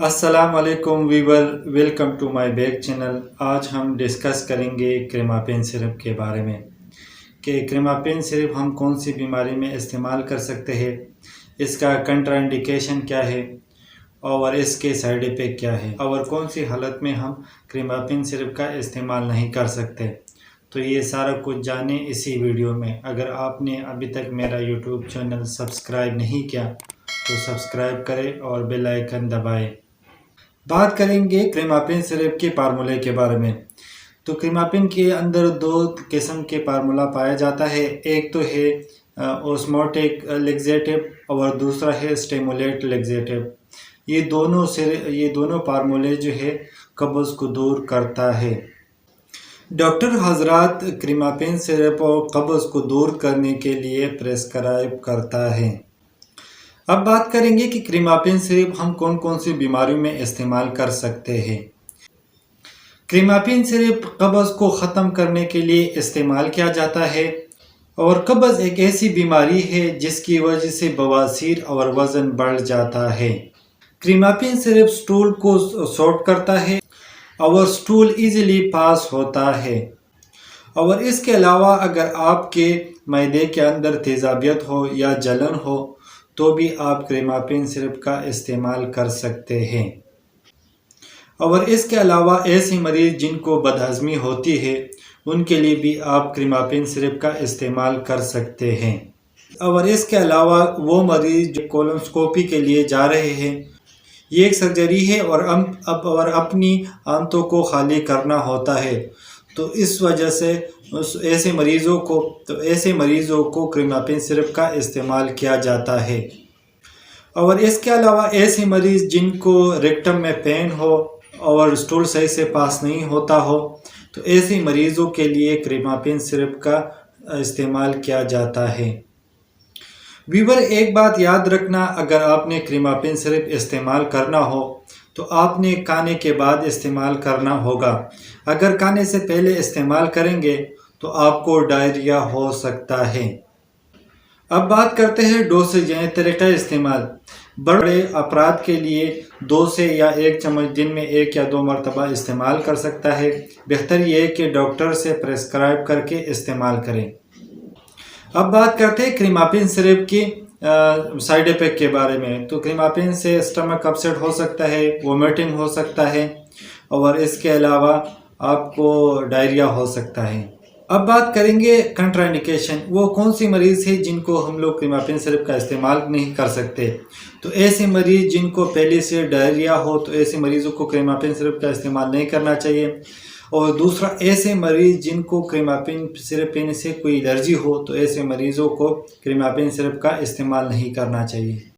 السلام علیکم viewer, welcome to my back channel. آج ہم ڈسکس کریں گے کریماپین سرپ کے بارے میں کہ کریماپین سرپ ہم کون سی بیماری میں استعمال کر سکتے ہیں، اس کا کنٹرا انڈیکیشن کیا ہے اور اس کے سائیڈ افیکٹ کیا ہے، اور کون سی حالت میں ہم کریماپین سرپ کا استعمال نہیں کر سکتے۔ تو یہ سارا کچھ جانیں اسی ویڈیو میں۔ اگر آپ نے ابھی تک میرا یوٹیوب چینل سبسکرائب نہیں کیا تو سبسکرائب کریں اور بیل آئیکن دبائیں۔ بات کریں گے کریماپین سرپ کے فارمولے کے بارے میں۔ تو کریماپین کے اندر دو قسم کے فارمولا پایا جاتا ہے، ایک تو ہے اوسموٹک لیگزیٹو اور دوسرا ہے اسٹیمولیٹ لیگزیٹو۔ یہ دونوں فارمولے جو ہے قبض کو دور کرتا ہے۔ ڈاکٹر حضرات کریماپین سرپ اور قبض کو دور کرنے کے لیے پریسکرائب کرتا ہے۔ اب بات کریں گے کہ کریماپین سرپ ہم کون کون سی بیماریوں میں استعمال کر سکتے ہیں۔ کریماپین سرپ قبض کو ختم کرنے کے لیے استعمال کیا جاتا ہے، اور قبض ایک ایسی بیماری ہے جس کی وجہ سے بواسیر اور وزن بڑھ جاتا ہے۔ کریماپین سرپ سٹول کو سوٹ کرتا ہے اور سٹول ایزیلی پاس ہوتا ہے، اور اس کے علاوہ اگر آپ کے معدے کے اندر تیزابیت ہو یا جلن ہو تو بھی آپ کریماپین سرپ کا استعمال کر سکتے ہیں۔ اور اس کے علاوہ ایسے مریض جن کو بدہضمی ہوتی ہے ان کے لیے بھی آپ کریماپین سرپ کا استعمال کر سکتے ہیں۔ اور اس کے علاوہ وہ مریض جو کولونوسکوپی کے لیے جا رہے ہیں، یہ ایک سرجری ہے اور اپنی آنتوں کو خالی کرنا ہوتا ہے، تو اس وجہ سے ایسے مریضوں کو کریماپین سرپ کا استعمال کیا جاتا ہے۔ اور اس کے علاوہ ایسے مریض جن کو ریکٹم میں پین ہو اور سٹول صحیح سے پاس نہیں ہوتا ہو، تو ایسے مریضوں کے لیے کریماپین سرپ کا استعمال کیا جاتا ہے۔ ویور، ایک بات یاد رکھنا، اگر آپ نے کریماپین سرپ استعمال کرنا ہو تو آپ نے کھانے کے بعد استعمال کرنا ہوگا۔ اگر کھانے سے پہلے استعمال کریں گے تو آپ کو ڈائریا ہو سکتا ہے۔ اب بات کرتے ہیں ڈوسیج یعنی طریقہ استعمال۔ بڑے افراد کے لیے 2 سے یا 1 چمچ دن میں 1 یا 2 مرتبہ استعمال کر سکتا ہے۔ بہتر یہ ہے کہ ڈاکٹر سے پریسکرائب کر کے استعمال کریں۔ اب بات کرتے ہیں کریماپین سرپ کی سائیڈ افیکٹ کے بارے میں۔ تو کریماپین سے اسٹمک اپسیٹ ہو سکتا ہے، وومیٹنگ ہو سکتا ہے، اور اس کے علاوہ آپ کو ڈائریا ہو سکتا ہے۔ اب بات کریں گے کنٹرا انڈیکیشن، وہ کون سی مریض ہے جن کو ہم لوگ کریماپین سرپ کا استعمال نہیں کر سکتے۔ تو ایسے مریض جن کو پہلے سے ڈائریا ہو تو ایسے مریضوں کو کریماپین سرپ کا استعمال نہیں کرنا چاہیے، اور دوسرا ایسے مریض جن کو کریماپین سرپ پینے سے کوئی الرجی ہو تو ایسے مریضوں کو کریماپین سرپ کا استعمال نہیں کرنا چاہیے۔